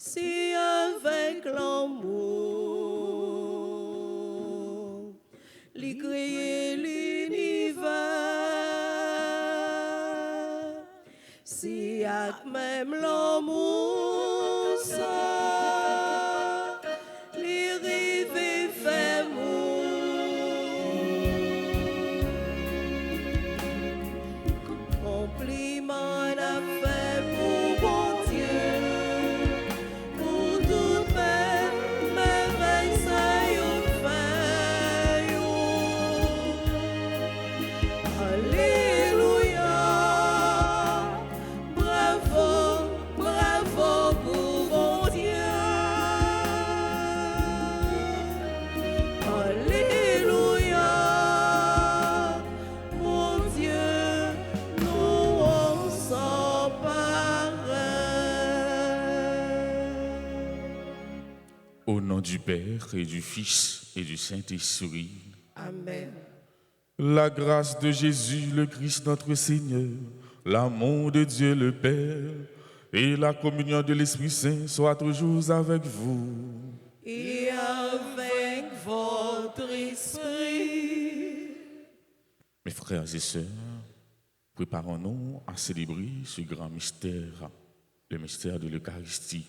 si avec l'amour, il crée l'univers, si avec même l'amour, ça, il rive et fait compliment à fait pour bon Dieu, pour toute merveille ça yon fait yo. Alléluia, bravo, bravo pour bon Dieu. Alléluia, mon Dieu, nous on s'en pareil. Au nom du Père et du Fils et du Saint-Esprit, Amen. la grâce de Jésus le Christ notre Seigneur, l'amour de Dieu le Père et la communion de l'Esprit Saint soient toujours avec vous. Et avec votre esprit. Mes frères et sœurs, préparons-nous à célébrer ce grand mystère, le mystère de l'Eucharistie,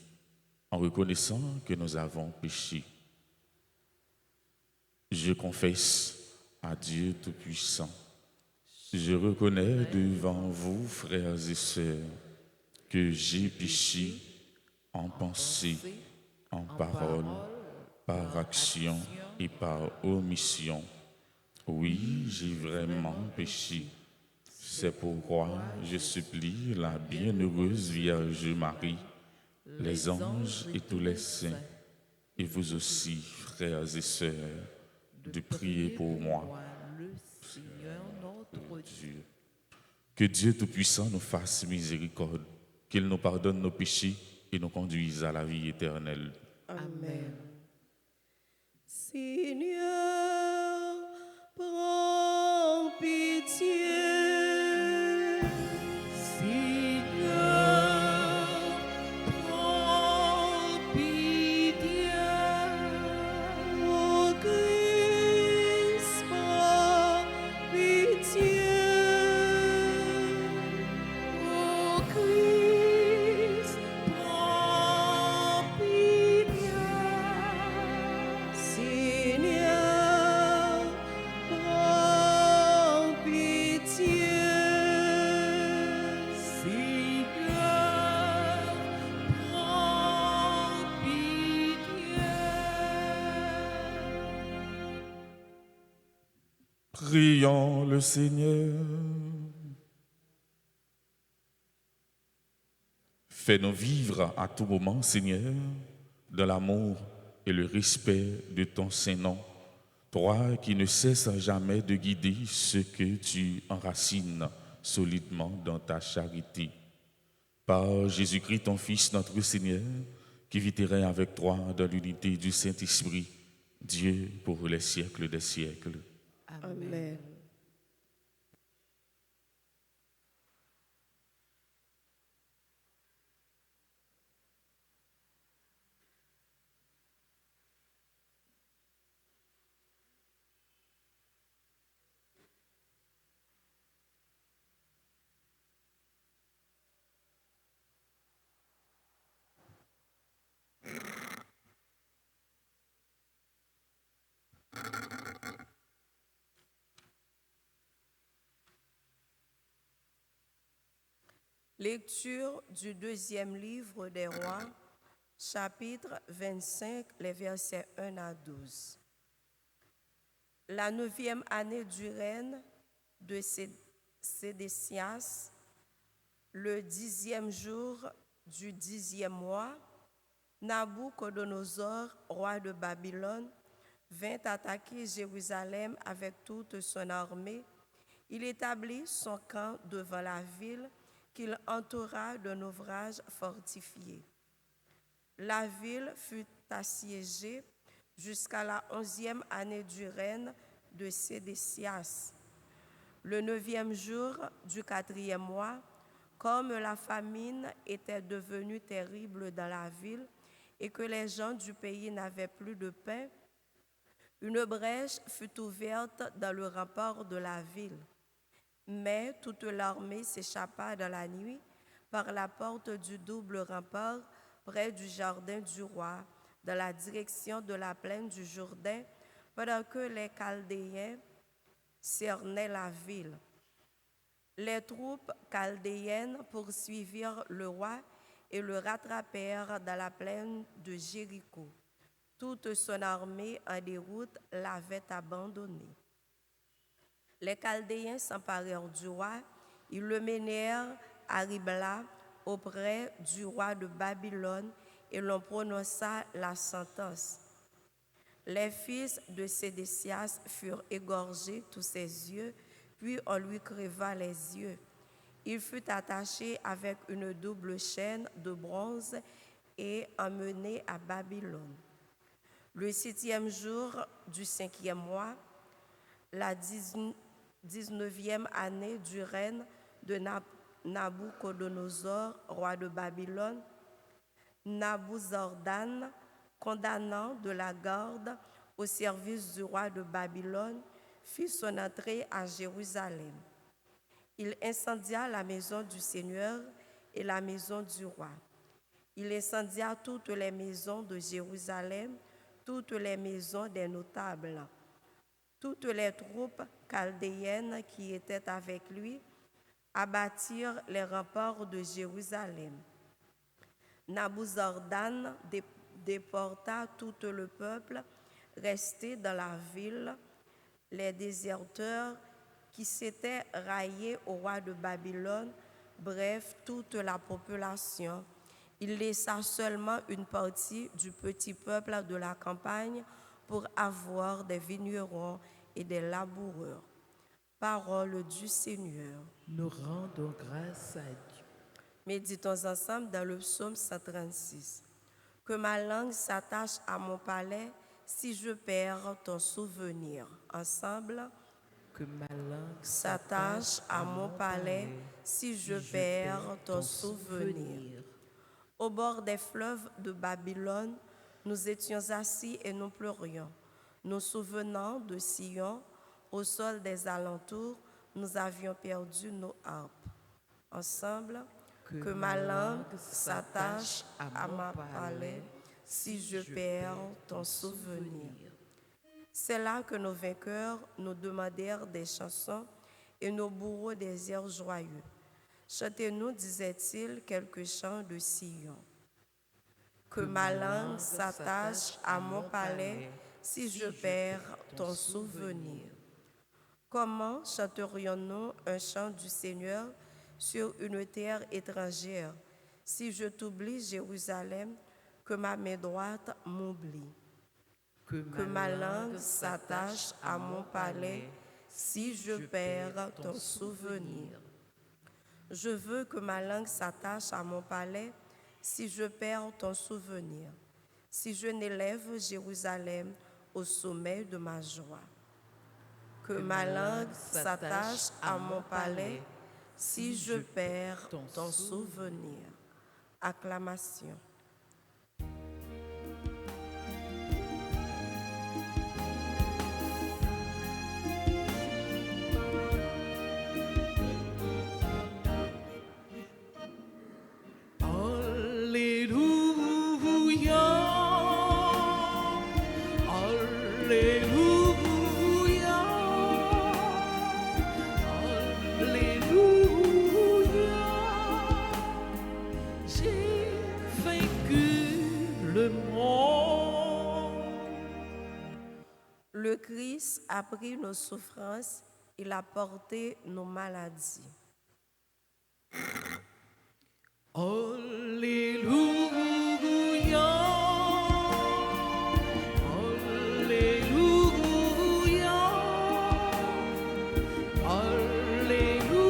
en reconnaissant que nous avons péché. Je confesse à Dieu Tout-Puissant, je reconnais devant vous, frères et sœurs, que j'ai péché en pensée, en parole, par action et par omission. Oui, j'ai vraiment péché. C'est pourquoi je supplie la bienheureuse Vierge Marie, les anges et tous les saints, et vous aussi, frères et sœurs, de prier pour moi. Le Seigneur notre Dieu. Que Dieu Tout-Puissant nous fasse miséricorde, qu'il nous pardonne nos péchés et nous conduise à la vie éternelle. Amen. Seigneur, prends pitié. Seigneur, prends pitié. Ô Christ, prends pitié. Ô Christ, prends pitié. Seigneur, prends pitié. Seigneur, prends pitié. Prions le Seigneur. Fais-nous vivre à tout moment, Seigneur, dans l'amour et le respect de ton Saint-Nom, toi qui ne cesses jamais de guider ceux que tu enracines solidement dans ta charité. Par Jésus-Christ, ton Fils, notre Seigneur, qui vit et règne avec toi dans l'unité du Saint-Esprit, Dieu pour les siècles des siècles. Amen. Lecture du deuxième livre des Rois, chapitre 25, les versets 1 à 12. La 9e année du règne de Sédécias, le 10e jour du 10e mois, Nabuchodonosor, roi de Babylone, vint attaquer Jérusalem avec toute son armée. Il établit son camp devant la ville qu'il entoura d'un ouvrage fortifié. La ville fut assiégée jusqu'à la 11e année du règne de Sédécias. Le 9e jour du 4e mois, comme la famine était devenue terrible dans la ville et que les gens du pays n'avaient plus de pain, une brèche fut ouverte dans le rempart de la ville. Mais toute l'armée s'échappa dans la nuit par la porte du double rempart près du jardin du roi, dans la direction de la plaine du Jourdain, pendant que les Chaldéens cernaient la ville. Les troupes chaldéennes poursuivirent le roi et le rattrapèrent dans la plaine de Jéricho. Toute son armée en déroute l'avait abandonné. Les Chaldéens s'emparèrent du roi, ils le menèrent à Ribla auprès du roi de Babylone et l'on prononça la sentence. Les fils de Sédécias furent égorgés tous ses yeux, puis on lui creva les yeux. Il fut attaché avec une double chaîne de bronze et emmené à Babylone. Le 7e jour du 5e mois, la 19e année du règne de Nabuchodonosor, roi de Babylone, Nabuzardan, condamnant de la garde au service du roi de Babylone, fit son entrée à Jérusalem. Il incendia la maison du Seigneur et la maison du roi. Il incendia toutes les maisons de Jérusalem, toutes les maisons des notables. Toutes les troupes chaldéennes qui étaient avec lui abattirent les remparts de Jérusalem. Nabuzardan déporta tout le peuple resté dans la ville, les déserteurs qui s'étaient raillés au roi de Babylone, bref, toute la population. Il laissa seulement une partie du petit peuple de la campagne pour avoir des vignerons et des laboureurs. Parole du Seigneur. Nous rendons grâce à Dieu. Méditons ensemble dans le psaume 136. Que ma langue s'attache à mon palais si je perds ton souvenir. Ensemble, Que ma langue s'attache à mon palais si je perds ton souvenir. Au bord des fleuves de Babylone, nous étions assis et nous pleurions. Nous souvenant de Sion, au sol des alentours, nous avions perdu nos harpes. Ensemble, que ma langue s'attache à mon palais si je perds ton souvenir. C'est là que nos vainqueurs nous demandèrent des chansons et nos bourreaux des airs joyeux. Chantez-nous, disait-il, quelques chants de Sion. Que ma langue s'attache à mon palais si je perds ton souvenir. Comment chanterions-nous un chant du Seigneur sur une terre étrangère si je t'oublie, Jérusalem, que ma main droite m'oublie? Que ma langue s'attache à mon palais si je perds ton souvenir. Je veux que ma langue s'attache à mon palais si je perds ton souvenir, si je n'élève Jérusalem au sommet de ma joie. Que ma langue s'attache à mon palais si je perds ton souvenir. Acclamation. Alléluia, Alléluia, Alléluia. J'ai vaincu le monde. Le Christ a pris nos souffrances, il a porté nos maladies. Alléluia, Alléluia, Alléluia.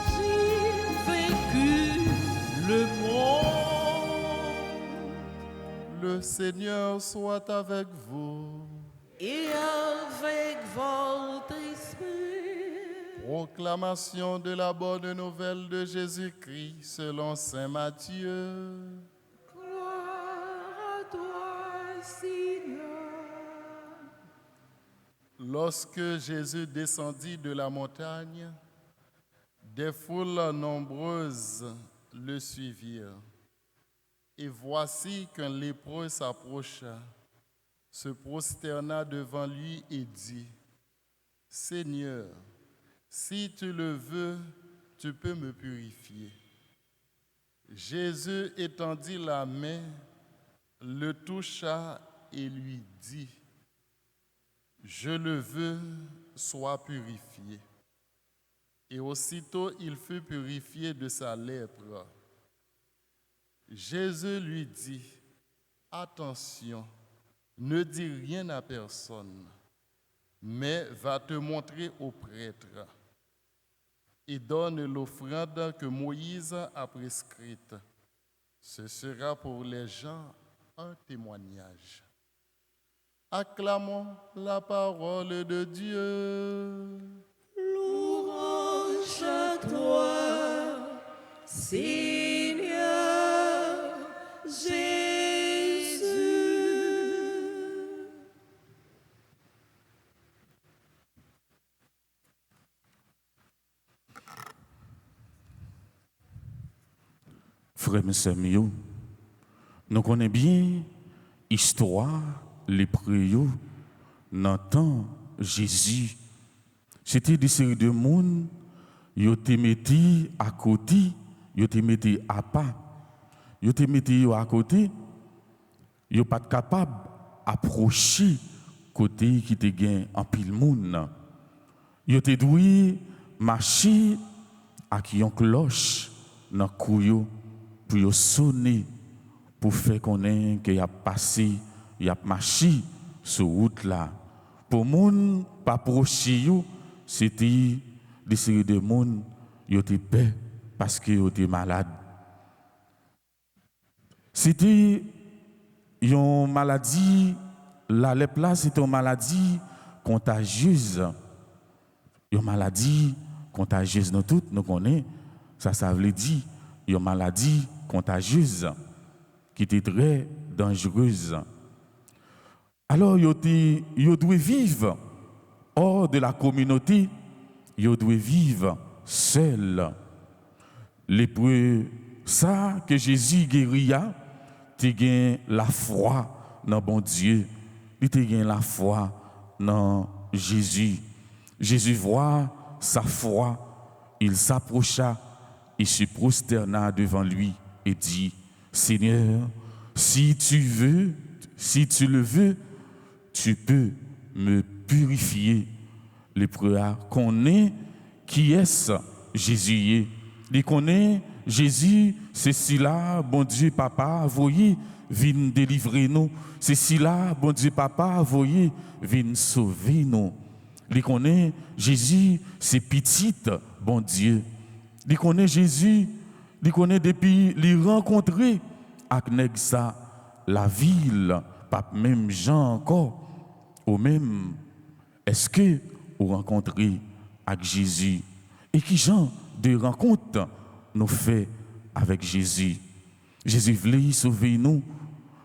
J'ai vaincu le monde. Le Seigneur soit avec vous. Et avec votre esprit, Proclamation de la bonne nouvelle de Jésus-Christ selon saint Matthieu. Gloire à toi, Seigneur. Lorsque Jésus descendit de la montagne, des foules nombreuses le suivirent. Et voici qu'un lépreux s'approcha, se prosterna devant lui et dit, « Seigneur, si tu le veux, tu peux me purifier. » Jésus étendit la main, le toucha et lui dit, « Je le veux, sois purifié. » Et aussitôt il fut purifié de sa lèpre. Jésus lui dit, « Attention, ne dis rien à personne, mais va te montrer au prêtre et donne l'offrande que Moïse a prescrite. Ce sera pour les gens un témoignage. » Acclamons la parole de Dieu. Louange à toi, Seigneur Jésus. Frères et sœurs, nous connaissons bien l'histoire, les prières, dans le temps Jésus. C'était des séries de monde, ils étaient mis à côté, ils étaient mis à pas, ils étaient mis à côté, ils n'étaient pas capables d'approcher côté qui était gain en pile monde. Ils étaient doués marcher avec une cloche dans le couillon pour sonner, pour faire connaître qu'il y a passé, il y a marché sur route là. Pour moun pas approcher yo, c'était des séries de monde, ils étaient peur parce qu'ils étaient malades. C'était une maladie, la lèpre là, c'était une maladie contagieuse. Une maladie contagieuse, nous tous nous connaissons, ça veut dire une maladie contagieuse qui était très dangereuse. Alors, ils doivent vivre hors de la communauté, ils doivent vivre seuls. Lépreux, ça que Jésus guérit, tu as la foi dans bon Dieu, tu as la foi dans Jésus. Jésus voit sa foi, il s'approcha, il se prosterna devant lui et dit, « Seigneur, si tu le veux, tu peux me purifier. » Lépreux connaît qui est-ce Jésus. Il connaît Jésus, c'est si-là, bon Dieu, Papa, voyez, viens délivrer nous. C'est si-là, bon Dieu, Papa, voyez, viens sauver nous. Il connaît Jésus, c'est petite, bon Dieu. Il connaît Jésus, il connaît depuis les rencontrer avec ça, la ville, pas même Jean encore, ou même, est-ce que vous rencontrez avec Jésus? Et qui genre de rencontre nous fait avec Jésus? Jésus voulait sauver nous,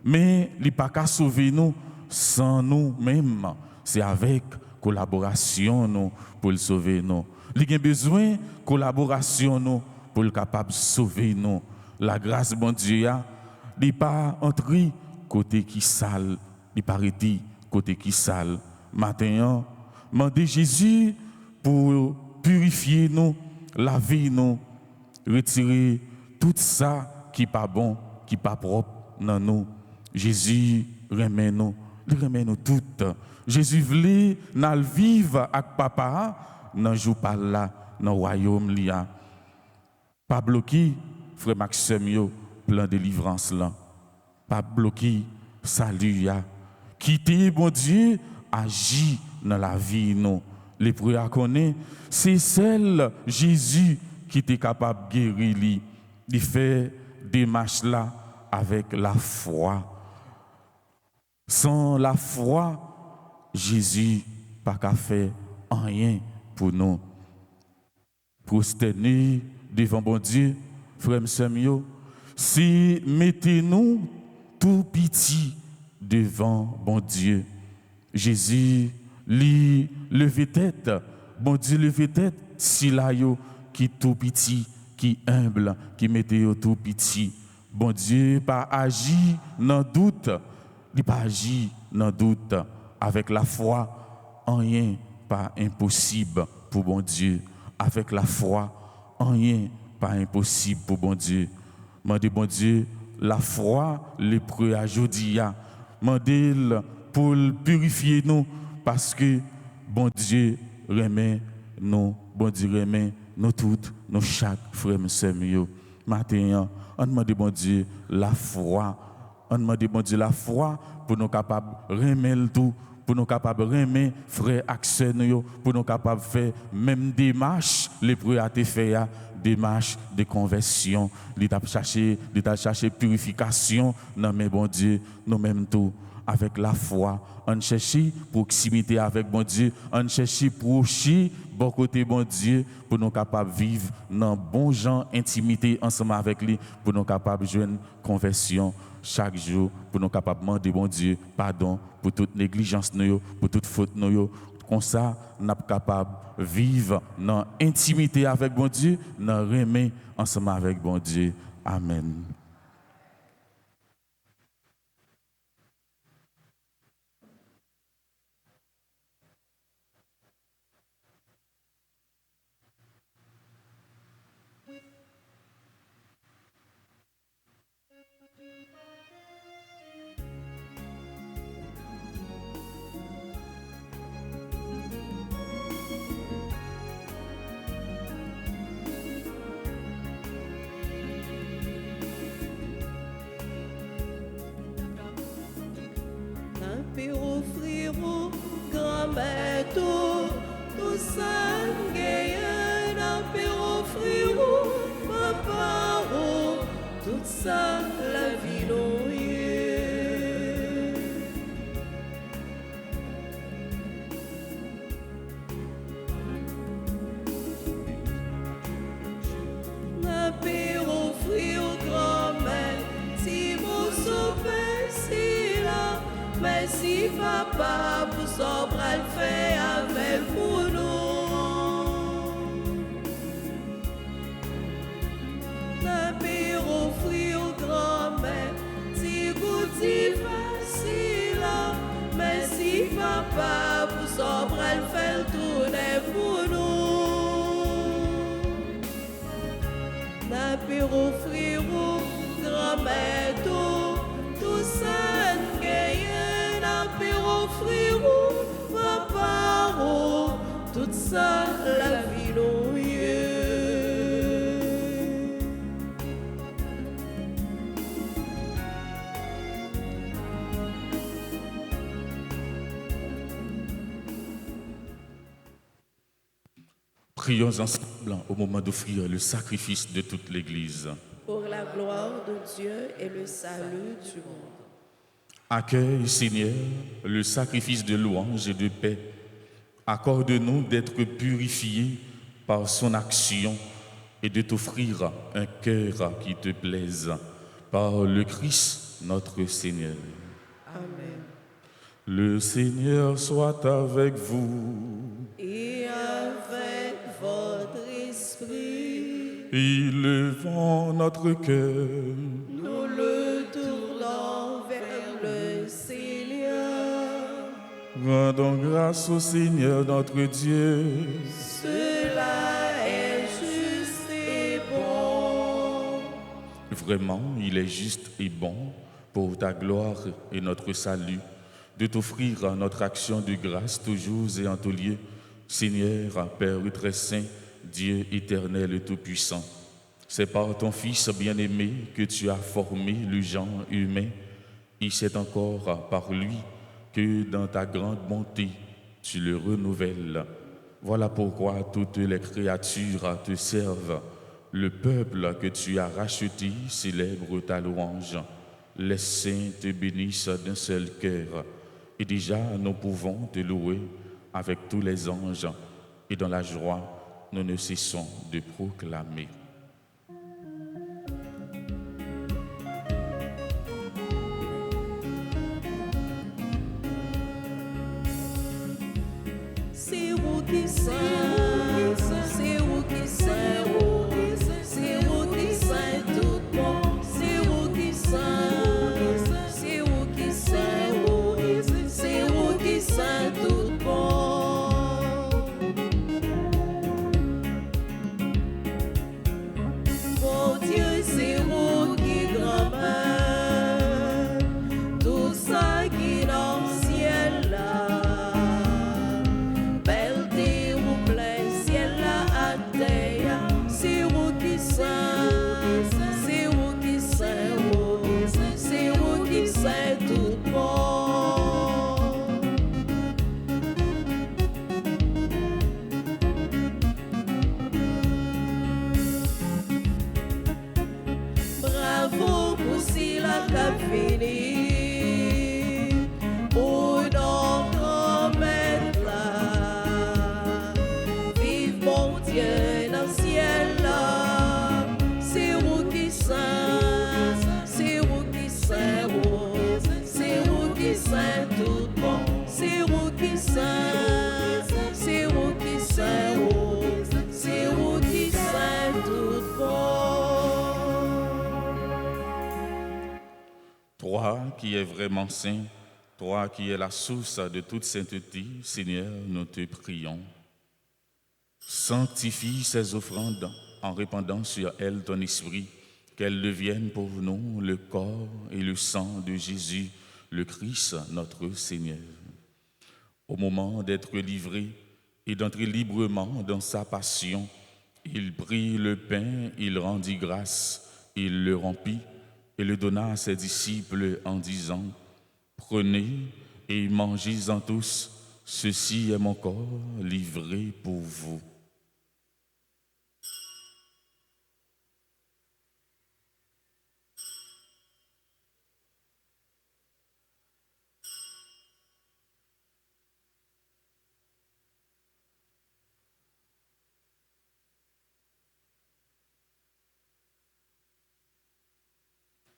mais il n'a pas qu'à sauver nous sans nous-mêmes. C'est avec collaboration nous pour le sauver nous. Il a besoin de collaboration nous pour le capable de sauver nous. La grâce bon Dieu, il n'est pas entré côté qui sale, il n'est pas arrêté côté qui sale. Maintenant, demandez Jésus pour purifier nous, laver nous, retirer tout ça qui n'est pas bon, qui n'est pas propre dans nous. Jésus remet nous, il remet nous toutes. Jésus voulait nous vivre avec papa dans le jour par là, dans le royaume là. Pas bloqué, frère Maxime, plan de délivrance là. Pas bloqué, salut ya. Quitter bon Dieu, agit dans la vie nous. Les prières connaît, c'est celle Jésus qui était capable de guérir lui. Il fait des marches là avec la foi. Sans la foi, Jésus pas qu'à faire rien pour nous. prosterner devant bon Dieu, frère Samuel, si mettez-nous tout petit devant bon Dieu. Jésus, lui, levez tête, bon Dieu, levez tête, si là, qui tout petit, qui humble, qui mettez tout petit. Bon Dieu, pas agir dans doute, il pas agir dans doute. Avec la foi, rien pas impossible pour bon Dieu. Avec la foi, rien pas impossible pour bon Dieu. Mandez bon Dieu, la foi, l'épreuve à Jodia. Mandez pour purifier nous, parce que bon Dieu remet nous, bon Dieu remet nous toutes, nous chaque frère et sœur. Maintenant, on demande bon Dieu la foi. On demande bon Dieu la foi pour nous capables de remettre tout, pour nous capables de remettre frères et sœurs, pour nous capables de faire même démarche, les preuves à te faire, démarche de conversion, l'état chercher purification. Non mais bon Dieu, nous même tout. Avec la foi, on cherche proximité avec bon Dieu, on cherche procher bon côté bon Dieu pour nous capables de vivre dans bon genre intimité ensemble avec lui, pour nous capables de jouer une conversion chaque jour, pour nous capables de demander bon Dieu pardon pour toute négligence, pour toute faute. Comme ça, nous sommes capables de vivre dans intimité avec bon Dieu, dans remet ensemble avec bon Dieu. Amen. Puis offrir au grand-mère tout ça gagne, puis offrir au papa tout ça la vie noyée. Puis offrir au grand-mère si mon soupé si là. Merci papa pour son bras le fait avec pour nous. La pire offrir au grand-mère, si goûti facile. Merci papa pour son bras le fait tourner pour nous. La pire offrir au grand-mère tout ça gagne. Offrir au papa toute ça la vie noyée. Prions ensemble au moment d'offrir le sacrifice de toute l'Église. Pour la gloire de Dieu et le salut du monde. Accueille, Seigneur, le sacrifice de louange et de paix. Accorde-nous d'être purifiés par son action et de t'offrir un cœur qui te plaise. Par le Christ, notre Seigneur. Amen. Le Seigneur soit avec vous. Et avec votre esprit, Élevons notre cœur. nous le tournons vers le Seigneur. Rendons grâce au Seigneur notre Dieu. Cela est juste et bon. Vraiment, il est juste et bon pour ta gloire et notre salut de t'offrir notre action de grâce toujours et en tout lieu. Seigneur, Père très saint, Dieu éternel et tout-puissant, c'est par ton Fils bien-aimé que tu as formé le genre humain, et c'est encore par lui que dans ta grande bonté, tu le renouvelles. Voilà pourquoi toutes les créatures te servent. Le peuple que tu as racheté célèbre ta louange. Les saints te bénissent d'un seul cœur. Et déjà, nous pouvons te louer avec tous les anges. Et dans la joie, nous ne cessons de proclamer. C'est vous qui saint, c'est vous qui saint, c'est vous qui saint tout bon, c'est vous qui saint, c'est vous qui saint, c'est vous qui saint tout bon. Mon Dieu, c'est vous qui grand-mère, tout ça qui dans le ciel là. C'est vous qui saint, c'est vous qui saint, c'est vous qui saint tout bon. Bravo pour si la cap fini, pour nos grand-mères là. Vive mon Dieu dans le ciel là. C'est vous qui saint, c'est vous qui saint, c'est vous qui saint tout bon. C'est vous qui saint, c'est vous qui saint, c'est vous qui saint tout bon. Toi qui es vraiment saint, toi qui es la source de toute sainteté, Seigneur, nous te prions. Sanctifie ces offrandes en répandant sur elles ton esprit, qu'elles deviennent pour nous le corps et le sang de Jésus, le Christ, notre Seigneur. Au moment d'être livré et d'entrer librement dans sa passion, il prit le pain, il rendit grâce, il le rompit et le donna à ses disciples en disant : Prenez et mangez-en tous, ceci est mon corps livré pour vous.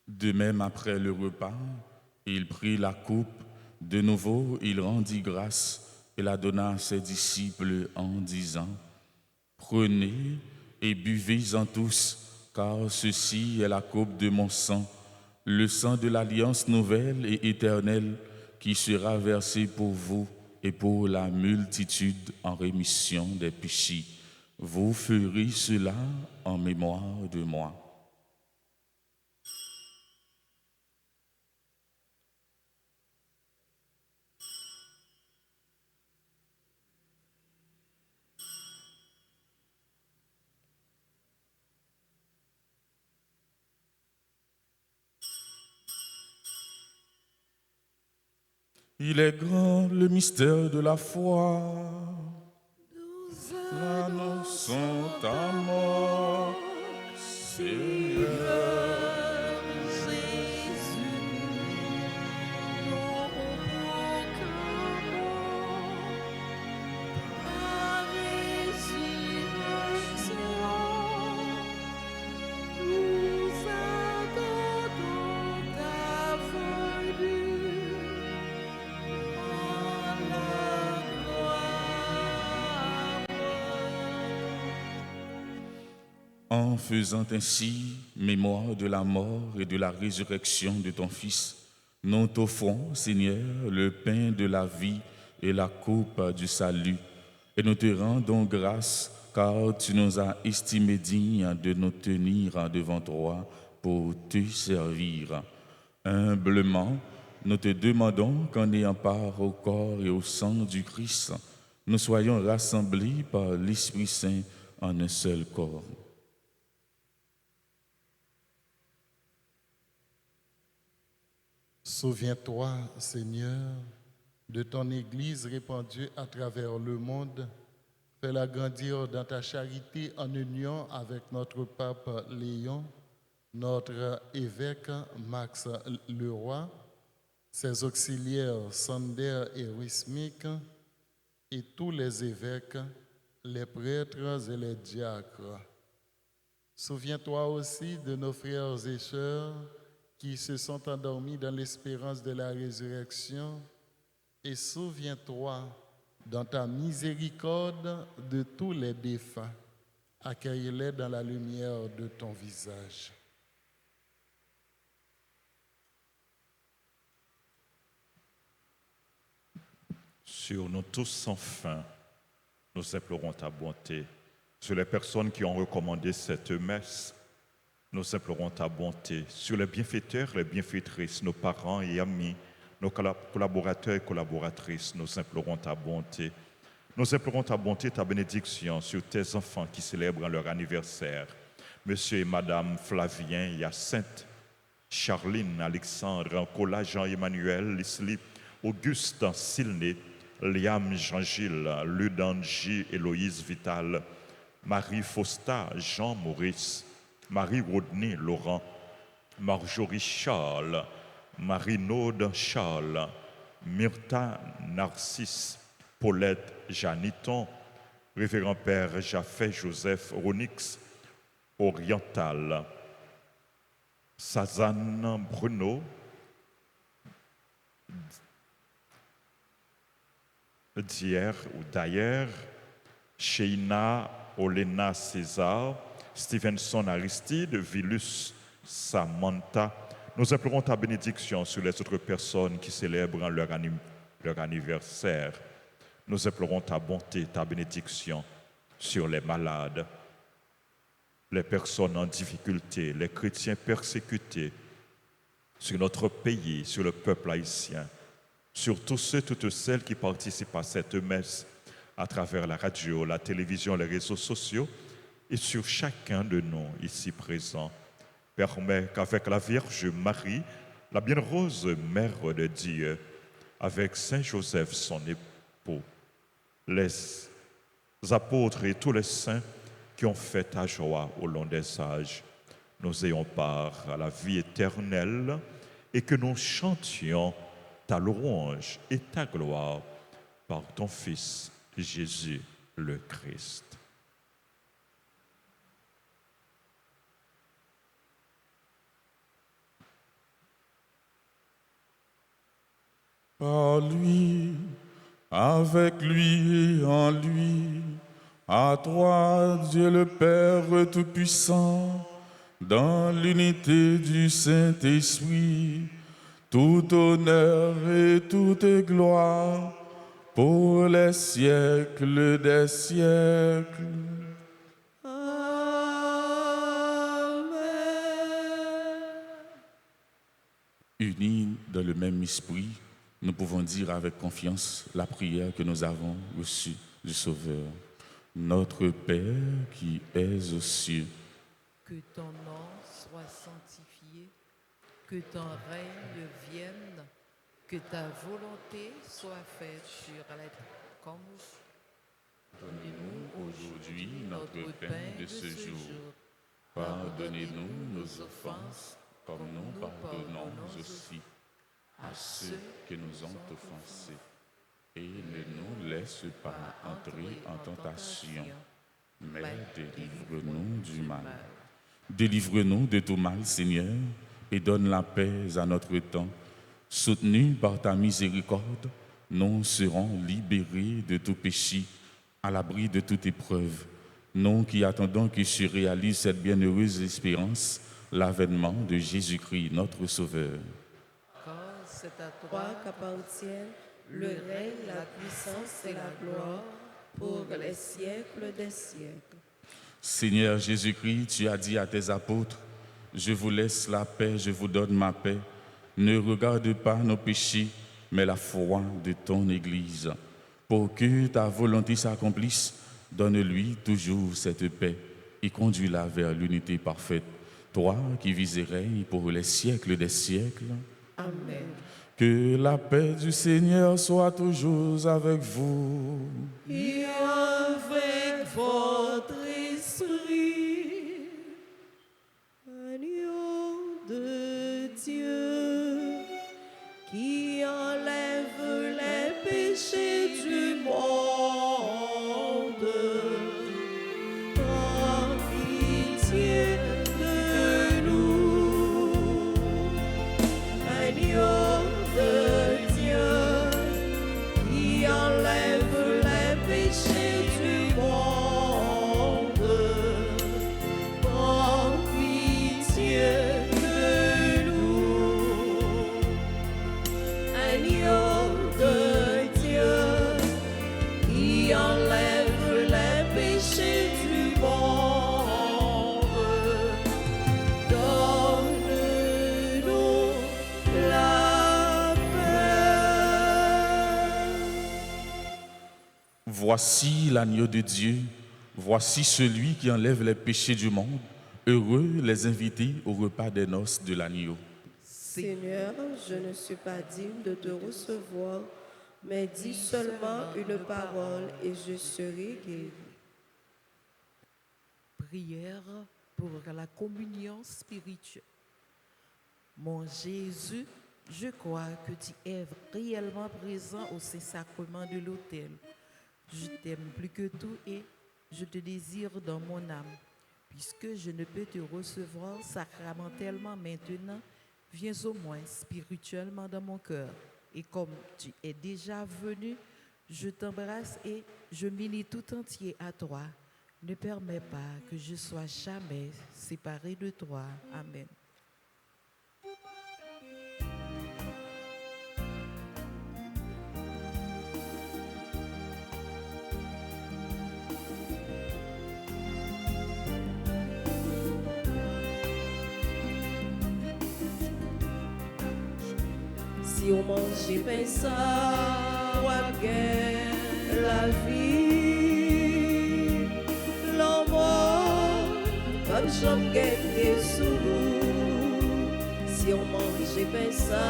De même, après le repas, il prit la coupe. De nouveau, il rendit grâce et la donna à ses disciples en disant : Prenez et buvez-en tous, car ceci est la coupe de mon sang, le sang de l'alliance nouvelle et éternelle qui sera versé pour vous et pour la multitude en rémission des péchés. Vous ferez cela en mémoire de moi. Il est grand le mystère de la foi. Nous annonçons ta mort, Seigneur. Jésus, nous proclamons ta résurrection. Nous attendons ta venue. En faisant ainsi mémoire de la mort et de la résurrection de ton Fils, nous t'offrons, Seigneur, le pain de la vie et la coupe du salut. Et nous te rendons grâce, car tu nous as estimés dignes de nous tenir devant toi pour te servir. Humblement, nous te demandons qu'en ayant part au corps et au sang du Christ, nous soyons rassemblés par l'Esprit Saint en un seul corps. Souviens-toi, Seigneur, de ton Église répandue à travers le monde. Fais-la grandir dans ta charité en union avec notre pape Léon, notre évêque Max Leroy, ses auxiliaires Sander et Wismik et tous les évêques, les prêtres et les diacres. Souviens-toi aussi de nos frères et sœurs qui se sont endormis dans l'espérance de la résurrection, et souviens-toi dans ta miséricorde de tous les défunts. Accueille-les dans la lumière de ton visage. Sur nous tous sans fin, nous implorons ta bonté. Sur les personnes qui ont recommandé cette messe, nous implorons ta bonté. Sur les bienfaiteurs, les bienfaitrices, nos parents et amis, nos collaborateurs et collaboratrices, nous implorons ta bonté. Nous implorons ta bonté, ta bénédiction sur tes enfants qui célèbrent leur anniversaire. Monsieur et Madame Flavien, Hyacinthe, Charline, Alexandre, Ancola, Jean-Emmanuel, Lisly, Augustin, Silné, Liam, Jean-Gilles, Ludanji, Héloïse Vital, Marie Fausta, Jean-Maurice, Marie Rodney, Laurent, Marjorie Charles, Marie-Naude Charles, Myrtha Narcisse, Paulette Janiton, Révérend Père Jaffé Joseph Ronix, Oriental, Sazanne Bruno, d'hier ou d'ailleurs, Sheina Olena César, Stevenson Aristide, Vilus Samantha. Nous implorons ta bénédiction sur les autres personnes qui célèbrent leur anniversaire. Nous implorons ta bonté, ta bénédiction sur les malades, les personnes en difficulté, les chrétiens persécutés, sur notre pays, sur le peuple haïtien, sur tous ceux, toutes celles qui participent à cette messe à travers la radio, la télévision, les réseaux sociaux et sur chacun de nous ici présents. Permets qu'avec la Vierge Marie, la bienheureuse Mère de Dieu, avec Saint Joseph, son époux, les apôtres et tous les saints qui ont fait ta joie au long des âges, nous ayons part à la vie éternelle et que nous chantions ta louange et ta gloire par ton Fils Jésus le Christ. Par lui, avec lui et en lui, à toi, Dieu le Père Tout-Puissant, dans l'unité du Saint-Esprit, tout honneur et toute gloire pour les siècles des siècles. Amen. Unis dans le même esprit, nous pouvons dire avec confiance la prière que nous avons reçue du Sauveur. Notre Père qui es aux cieux, Que ton nom soit sanctifié, que ton règne vienne, que ta volonté soit faite sur la terre comme au ciel. donne-nous aujourd'hui notre pain de ce jour. Pardonnez-nous nos offenses, comme nous pardonnons aussi à ceux qui nous ont offensés. Et ne nous laisse pas entrer en tentation, mais délivre-nous du mal. Délivre-nous de tout mal, Seigneur, et donne la paix à notre temps. Soutenus par ta miséricorde, nous serons libérés de tout péché, à l'abri de toute épreuve. Nous qui attendons que se réalise cette bienheureuse espérance, l'avènement de Jésus-Christ, notre Sauveur. Car c'est à Toi toi qu'appartiennent le règne, la puissance et la gloire pour les siècles des siècles. Seigneur Jésus-Christ, tu as dit à tes apôtres, « Je vous laisse la paix, je vous donne ma paix. Ne regarde pas nos péchés, mais la foi de ton Église. Pour que ta volonté s'accomplisse, donne-lui toujours cette paix et conduis-la vers l'unité parfaite. Toi qui vis et règnes pour les siècles des siècles. Amen. Que la paix du Seigneur soit toujours avec vous. et avec votre esprit. Agneau de Dieu, qui enlève les péchés du monde, Voici l'agneau de Dieu, voici celui qui enlève les péchés du monde. Heureux les invités au repas des noces de l'agneau. Seigneur, je ne suis pas digne de te recevoir, mais dis seulement une parole et je serai guéri. Prière pour la communion spirituelle. Mon Jésus, je crois que tu es réellement présent au Saint-Sacrement de l'autel. Je t'aime plus que tout et je te désire dans mon âme. Puisque je ne peux te recevoir sacramentellement maintenant, viens au moins spirituellement dans mon cœur. Et comme tu es déjà venu, je t'embrasse et je m'unis tout entier à toi. Ne permets pas que je sois jamais séparé de toi. Amen. Si on mange pain ça, on gagne la vie. L'amour, comme j'aime gagner sous. Si on mange pain ça,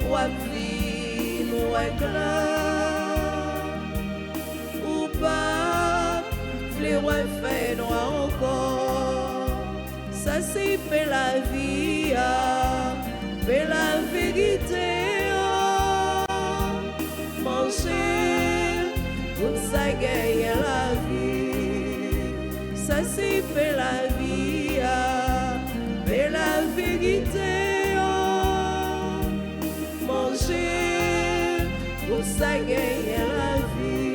on vit mon éclat. Ou pas, fleur fait noir encore. Ça c'est fait la vie. Mais la vérité, manger, pour ça gagner la vie. Ça c'est fait la vie, mais la vérité, manger, pour ça gagner la vie.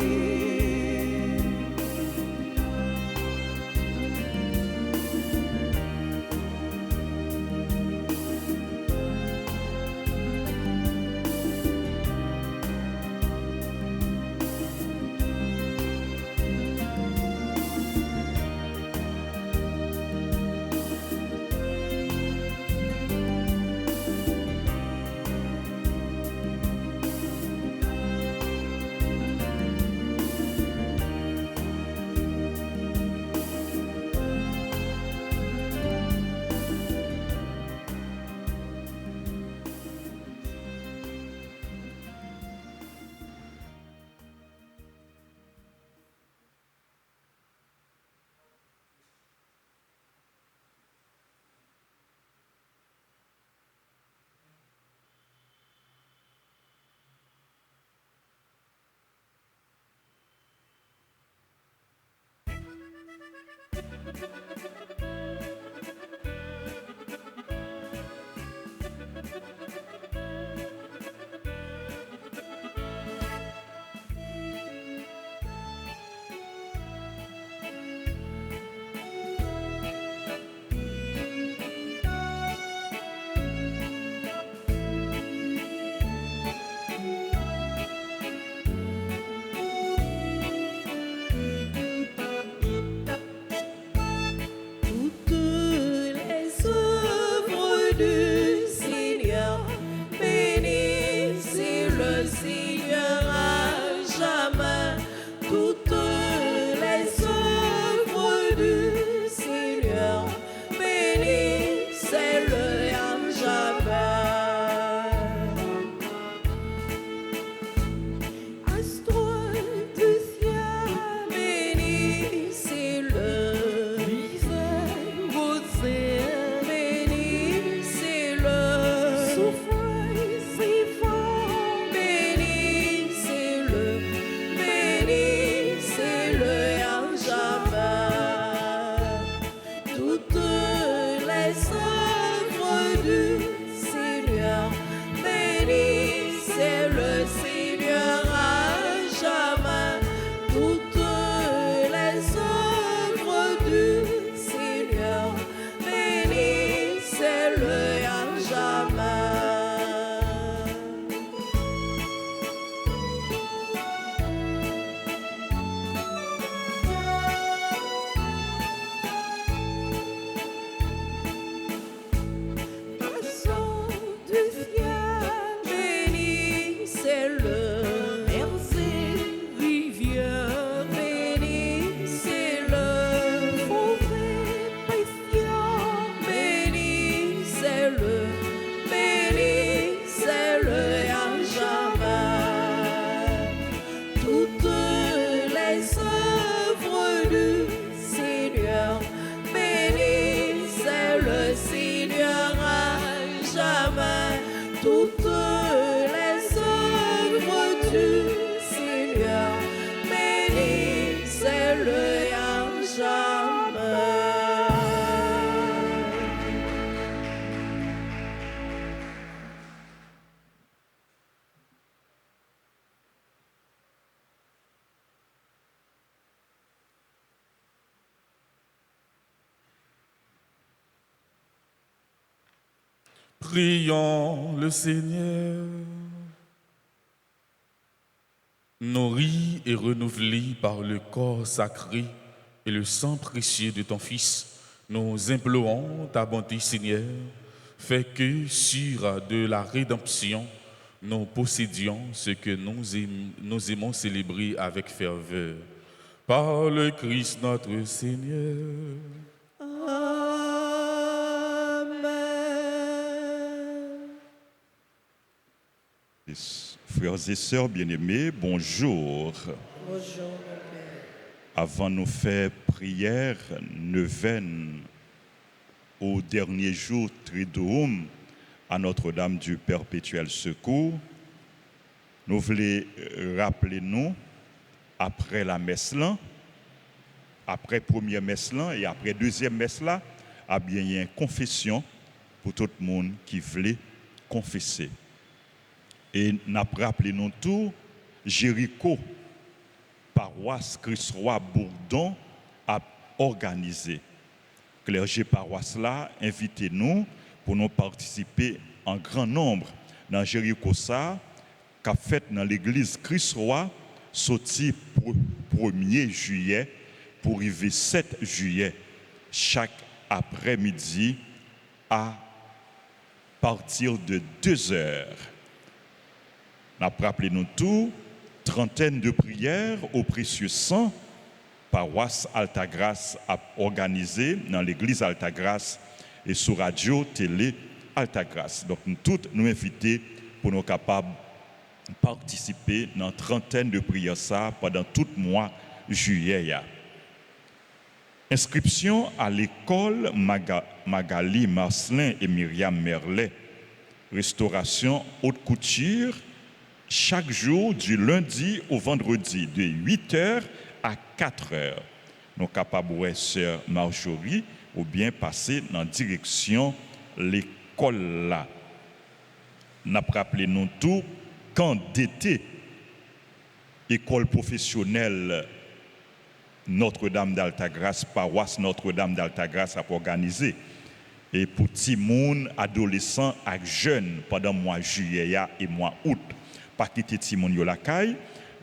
Prions le Seigneur. Nourris et renouvelés par le corps sacré et le sang précieux de ton Fils, nous implorons ta bonté, Seigneur. Fais que sur de la rédemption, nous possédions ce que nous aimons célébrer avec ferveur. Par le Christ notre Seigneur. Frères et sœurs bien-aimés, bonjour. Bonjour, mon Père. Avant de nous faire prière neuvaine au dernier jour Triduum à Notre-Dame du Perpétuel Secours, nous voulons rappeler nous, après la messe là, après première messe là et après deuxième messe là, a bien y a une confession pour tout le monde qui voulait confesser. Et nous avons rappelé nous tout, Jéricho, paroisse Christ-Roi Bourdon, a organisé. Clergé paroisse là, invitez-nous pour nous participer en grand nombre dans Jéricho ça, qu'a fait dans l'église Christ-Roi, sorti 1er juillet pour arriver 7 juillet, chaque après-midi à partir de 2 heures. Nous avons rappelé nous tout, trentaine de prières au précieux sang, paroisse Altagrace a organisé dans l'église Altagrace et sur radio, télé Altagrace. Donc nous toutes nous inviter pour nous capables de participer dans trentaine de prières ça pendant tout le mois juillet. Inscription à l'école Magali Marcelin et Myriam Merlet. Restauration haute couture chaque jour du lundi au vendredi de 8h à 4h. Nous capables ouais sœur Marjorie ou bien passer dans direction l'école là. N'a rappelé nous tout quand d'été école professionnelle Notre-Dame d'Altagrace, paroisse Notre-Dame d'Altagrace a organisé. Et pour petits monde, adolescents et jeunes pendant le mois juillet et mois août, pas quitter petit monde yo la caille,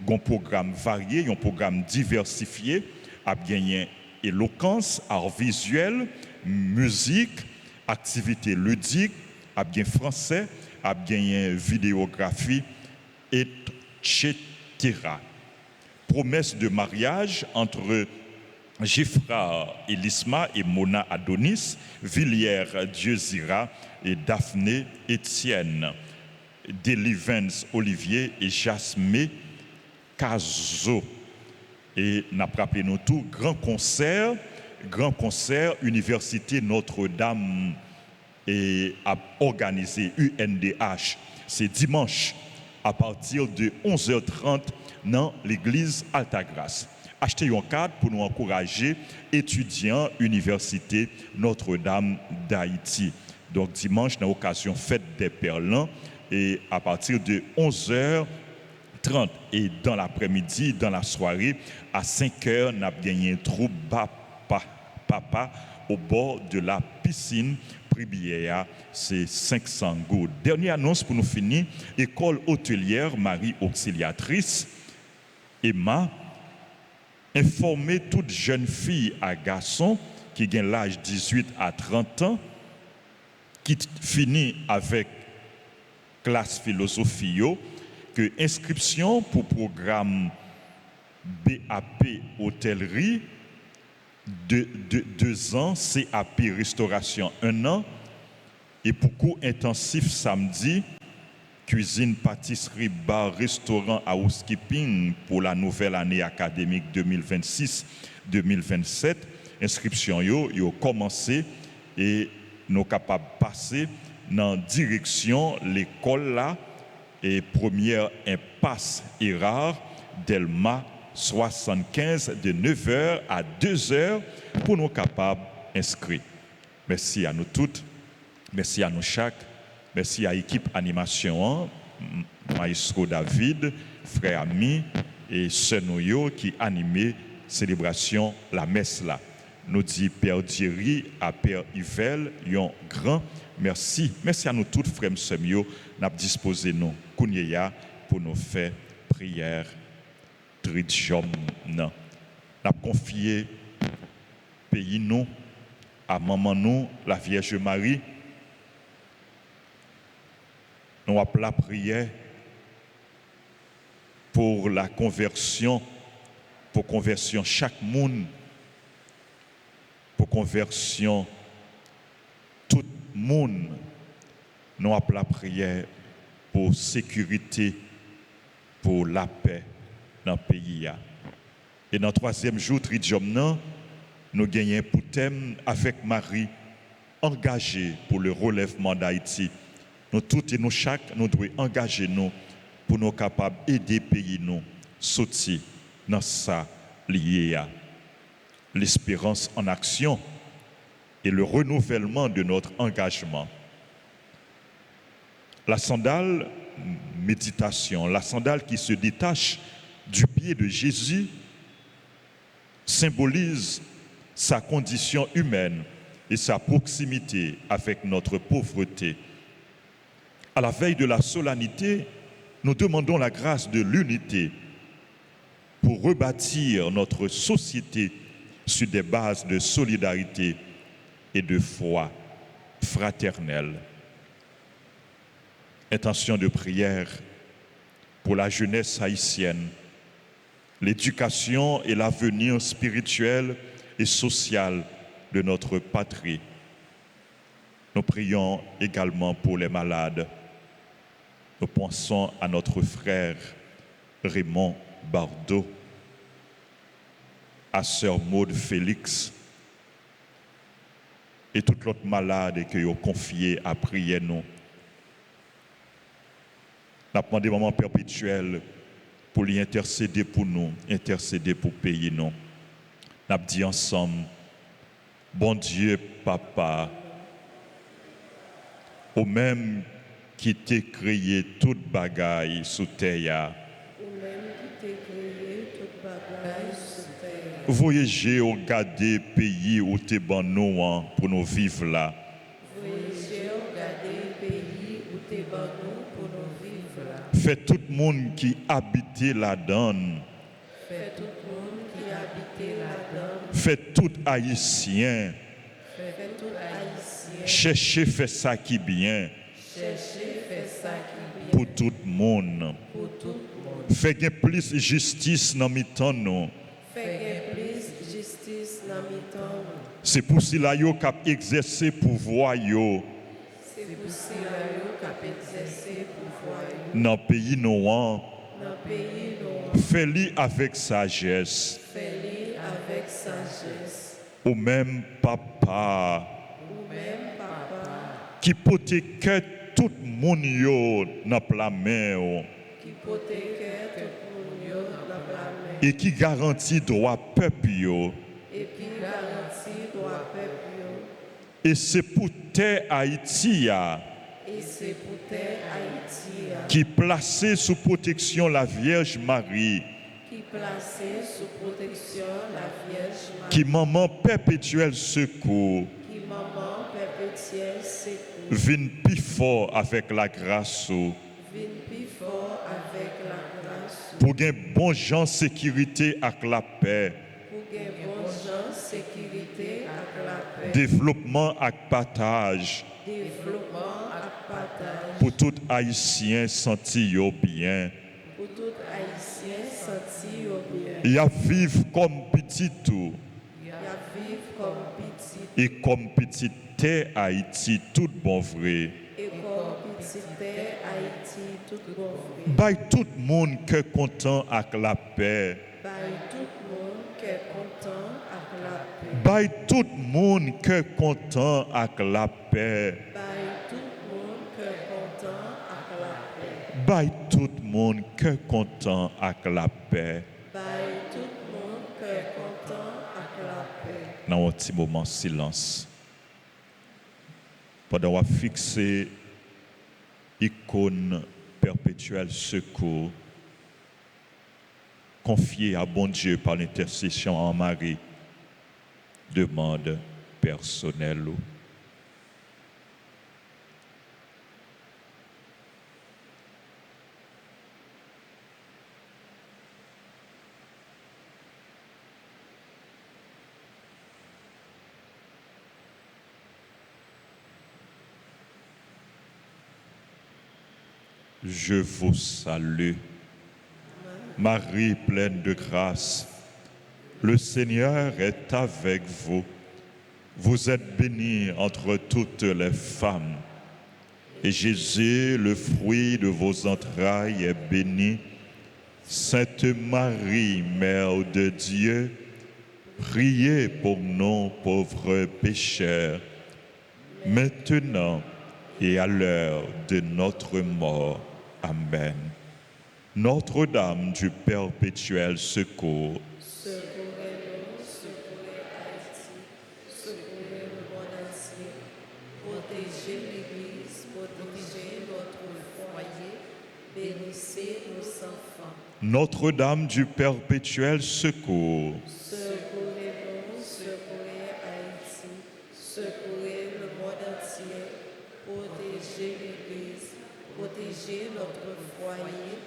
un programme varié, un programme diversifié, a gagné éloquence, art visuel, musique, activités ludiques, a gagné français, a gagné vidéographie, etc. Promesse de mariage entre Gifra et Lisma et Mona Adonis, Villiers Dieuzira et Daphné Étienne, Delivens Olivier et Jasmé Cazo. Et n'a rappelé nous tout, grand concert, Université Notre-Dame et a organisé UNDH. C'est dimanche à partir de 11h30 dans l'église Altagrace. Achetez un cadre pour nous encourager étudiants Université Notre-Dame d'Haïti. Donc dimanche, dans l'occasion fête des Perlins, et à partir de 11h30 et dans l'après-midi, dans la soirée, à 5h, nous avons gagné un trou papa au bord de la piscine. Prix billet, c'est 500 gouttes. Dernière annonce pour nous finir, école hôtelière Marie Auxiliatrice, Emma, informer toute jeune fille à garçon qui a l'âge 18 à 30 ans, qui finit avec classe philosophie, que inscription pour programme BAP hôtellerie, 2 ans, CAP restauration 1 an, et pour cours intensif samedi, cuisine, pâtisserie, bar, restaurant, housekeeping pour la nouvelle année académique 2026-2027. Inscription yo commencé et nous capables de passer dans direction l'école là et première impasse Erard Delma 75 de 9h à 2h pour nous capables d'inscrire. Merci à nous toutes, merci à nous chaque, merci à l'équipe animation, Maestro David, frère ami et sœur Noyo qui animait célébration la messe là. nous dit Père Thierry à Père Yvel, un grand merci. Merci à nous toutes, frères et sœurs, nous avons disposé nous, Kounyea, pour nous faire prière. Tridium, nous avons confié pays nous, à maman nous, la Vierge Marie. Nous avons la prière pour la conversion, pour conversion chaque monde, pour conversion tout le monde. Nous avons la prière pour sécurité, pour la paix dans le pays. Et dans le troisième jour, Tridium, nous gagnons pour thème avec Marie, engagée pour le relèvement d'Haïti. Nous tous et nous chaque, nous devons engager nous pour nous capables d'aider le pays nous sortir dans ça lié à l'espérance en action et le renouvellement de notre engagement. La sandale méditation, la sandale qui se détache du pied de Jésus symbolise sa condition humaine et sa proximité avec notre pauvreté. À la veille de la solennité, nous demandons la grâce de l'unité pour rebâtir notre société sur des bases de solidarité et de foi fraternelle. Intention de prière pour la jeunesse haïtienne, l'éducation et l'avenir spirituel et social de notre patrie. Nous prions également pour les malades. Nous pensons à notre frère Raymond Bardot, à sœur Maude Félix et toutes l'autre malades que nous avons confié à prier nous. Nous avons demandé maman perpétuelle pour lui intercéder pour nous, intercéder pour payer nous. Nous avons dit ensemble, bon Dieu, Papa, au même qui t'a créé toute bagaille sous terre. Voyagez au garder pays où t'es bon nous pour nous vivre là. Voyagez au garder pays où t'es bon nous pour nous vivre là. Fait tout le monde qui habite là-dedans. Fait tout le monde qui habite là-dedans. Fait tout haïtien. Fait tout haïtien. Cherchez faire ça qui bien. Cherchez faire ça qui bien. Pour tout le monde. Pour tout le monde. Fait plus justice dans mi-temps nous. Fait plus justice dans mi-temps. C'est pour cela yo cap exercer pouvoir yo. C'est pour cela yo cap exercer pouvoir yo. Dans pays noir. Dans pays noir. Fais-le avec sagesse. Fais-le avec sagesse. Ou même papa. Ou même papa. Qui pote que tout le monde yo dans la main. Qui pote que tout le monde yo dans la main. Et qui garantit droit peuple yo. Et qui garantit droit peuple yo. Et c'est pour terre Haïti Et c'est pour terre Haïti qui placé sous protection la Vierge Marie. Qui placé sous protection la Vierge Marie. Qui maman perpétuel secours. Qui maman perpétuel secours. Vin plus fort avec la grâce. Vin plus fort avec la grâce. Pour gagner bon gens sécurité avec la paix. Pour gagner bon gens sécurité avec la paix. Développement avec partage. Développement avec partage. Pour tout haïtien senti yo bien. Pour tout haïtien senti yo bien. Il a vivre comme petit tout. Il a vivre comme petit. Et comme petit terre Haïti tout bon vrai. Et comme petit terre Haïti tout bon vrai. By tout le monde que content avec la paix. By tout le monde qui est content avec la paix. By tout le monde que content avec la paix. By tout le monde qui est content avec la paix. By tout le monde que content avec la paix. By tout le monde qui est content avec la paix. Dans un petit moment de silence. Pendant qu'on fixer icône perpétuelle secours, confiée à bon Dieu par l'intercession en Marie, demande personnelle. Je vous salue, Marie pleine de grâce. Le Seigneur est avec vous. Vous êtes bénie entre toutes les femmes. Et Jésus, le fruit de vos entrailles, est béni. Sainte Marie, Mère de Dieu, priez pour nous pauvres pécheurs, maintenant et à l'heure de notre mort. Amen. Notre-Dame du perpétuel secours, Secourez-nous, secourez Haïti, secourez le monde entier, protégez l'Église, protégez notre foyer, bénissez nos enfants. Notre-Dame du perpétuel secours, Secourez-nous, secourez Haïti, secourez le monde entier, protégez l'Église, protégez notre foyer,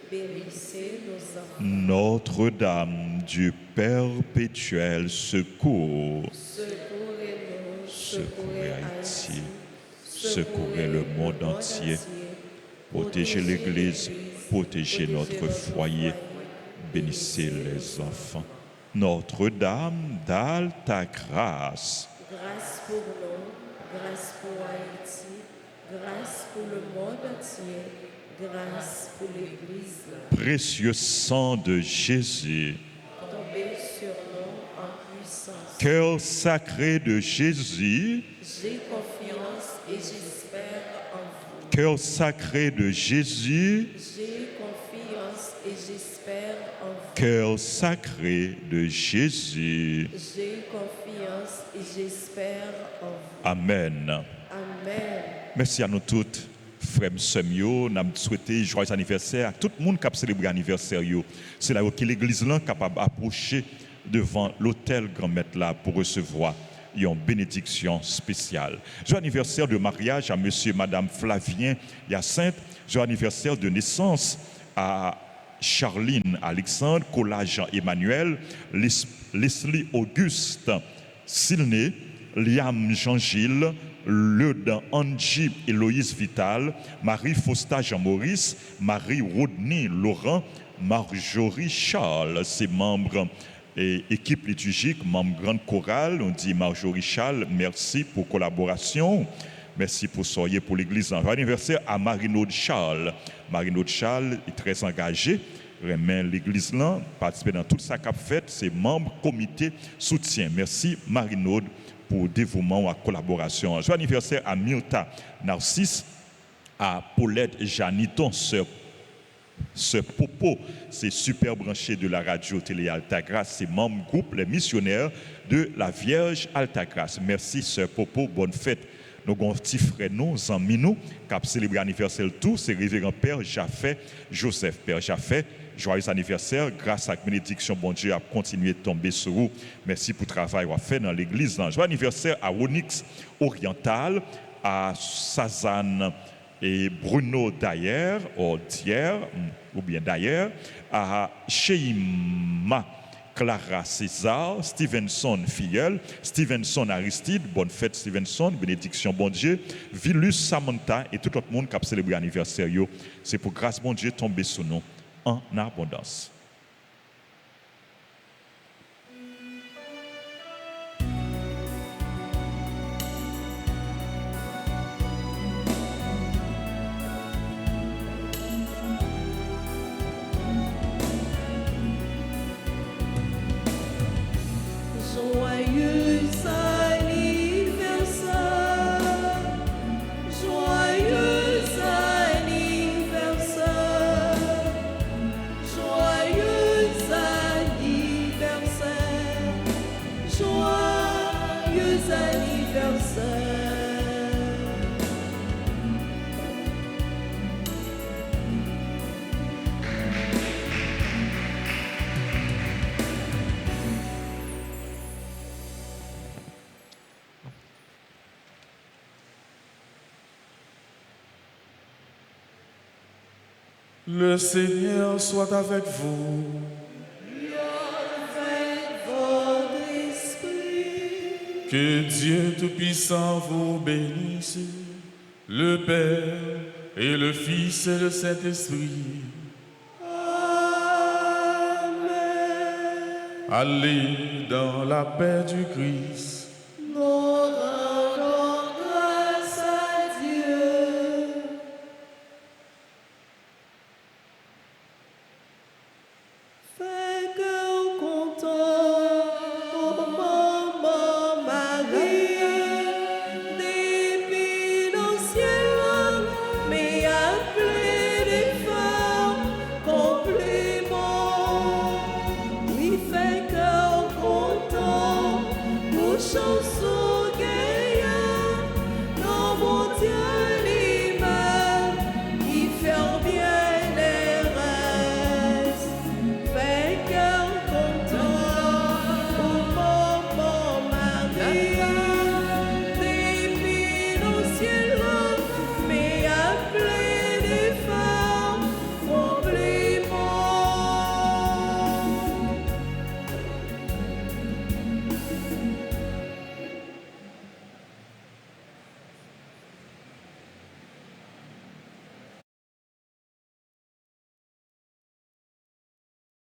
bénissez nos enfants. Notre-Dame du perpétuel secours, Secourez-nous, secourez Haïti, secourez le monde entier, protégez l'Église, protégez notre foyer, bénissez les enfants. Notre-Dame d'Alta Grâce, Grâce pour nous, grâce pour Haïti, grâce pour le monde entier, grâce pour l'Église. précieux sang de Jésus, Tombez sur nous en puissance. cœur sacré de Jésus, J'ai confiance et j'espère en vous. cœur sacré de Jésus, J'ai confiance et j'espère en vous. cœur sacré de Jésus. J'ai confiance et j'espère en vous. Amen. Amen. Merci à nous toutes, frères et sœurs, nous souhaitons joyeux anniversaire à tout le monde qui a célébré l'anniversaire. C'est là que l'église est capable d'approcher devant l'autel grand-maître là pour recevoir une bénédiction spéciale. Joyeux anniversaire de mariage à monsieur et madame Flavien Hyacinthe. Joyeux anniversaire de naissance à Charline Alexandre, Cola Jean-Emmanuel, Leslie Auguste Silné, Liam Jean-Gilles, Ledan Angie Héloïse Vital, Marie Fausta Jean-Maurice, Marie Rodney Laurent, Marjorie Charles, ses membres et équipe liturgique, membres grande chorale. On dit Marjorie Charles, merci pour collaboration. Merci pour soyez pour l'église. Joyeux anniversaire à Marie-Naude Charles. Marie-Naude Charles est très engagée. Remet l'église là, participer dans tout ça qu'a fait, ses membres, comité, soutien. Merci Marie-Naude pour dévouement ou à collaboration. Joyeux anniversaire à Myrta Narcisse, à Paulette Janiton, sœur Popo, c'est super branché de la radio télé Altagrace, c'est membre groupe Les Missionnaires de la Vierge Altagrace. Merci sœur Popo, bonne fête. Nous avons un petit frère, nous, amis, nous, qui a célébré l'anniversaire tout, c'est révérend Père Jaffé Joseph. Père Jaffé, joyeux anniversaire, grâce à la bénédiction, bon Dieu, a continué de tomber sur vous. Merci pour le travail qu'on a fait dans l'église. Joyeux anniversaire à Onyx Oriental, à Sazanne et Bruno Dayer, ou bien Dayer, à Sheima Clara César, Stevenson Filleul, Stevenson Aristide, bonne fête Stevenson, bénédiction bon Dieu, Vilus Samantha et tout le monde qui a célébré l'anniversaire. C'est pour grâce bon Dieu tomber sur nous en abondance. Joyeux anniversaire, joyeux anniversaire, joyeux Le Seigneur soit avec vous. Que Dieu Tout-Puissant vous bénisse, le Père et le Fils et le Saint-Esprit. Amen. Allez dans la paix du Christ.